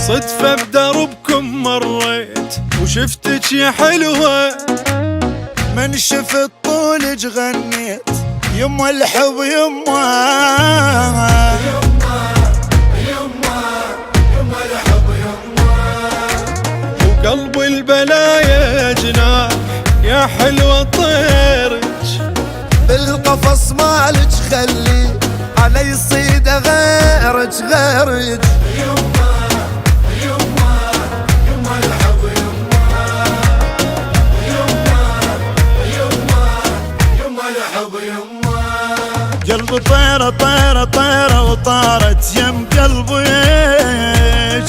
صدفة بدربكم مريت وشفتك يا حلوة، من شفت طولك غنيت يما الحب يما الحب يما، وقلب البلايا جناح يا حلوة طيرك، بالقفص مالك خلي على يصيد غيرك غيرك يما الحب يما الحب يما، قلبي طيرة طيرة طيرة وطارت يم قلبك،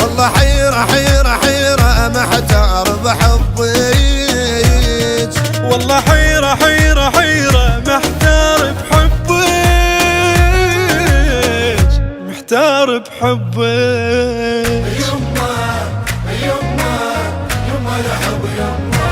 والله حيرة حيرة حيرة محتار بحبك، والله حيرة حيرة حيرة محتار بحبك، محتار بحبك يما الحب يما.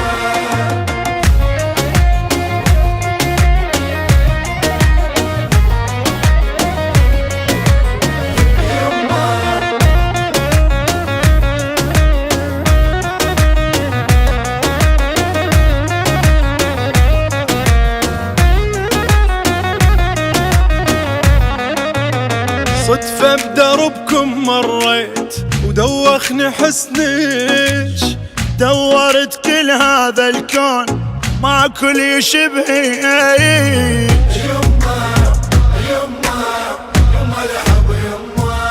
صدفة بدربكم مريت ودوخني حسنك، دورت كل هذا الكون ما كل يشبهك، يما الحب يما،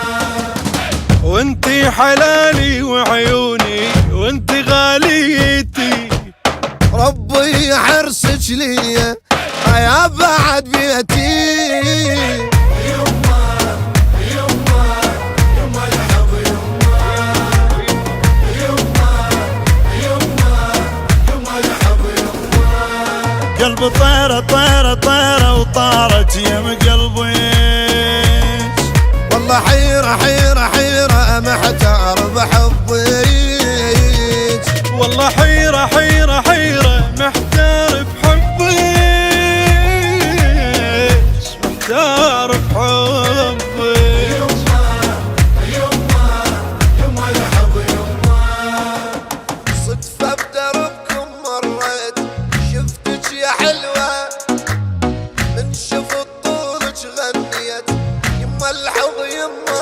وانتي حلالي وعيوني وانتي غاليتي، ربي حرصك لي يا بعد بيتي، قلبي طيرة طيرة طيرة وطارت يم قلبك، والله حيرة حيرة حيرة محتار بحبك، والله حيرة حيرة حيرة محتار بحبك، محتار بحبك يما الحب يما. صدفة بدربكم مريت شفتك يا حلوة، من شفت طولك غنيت يما الحب يما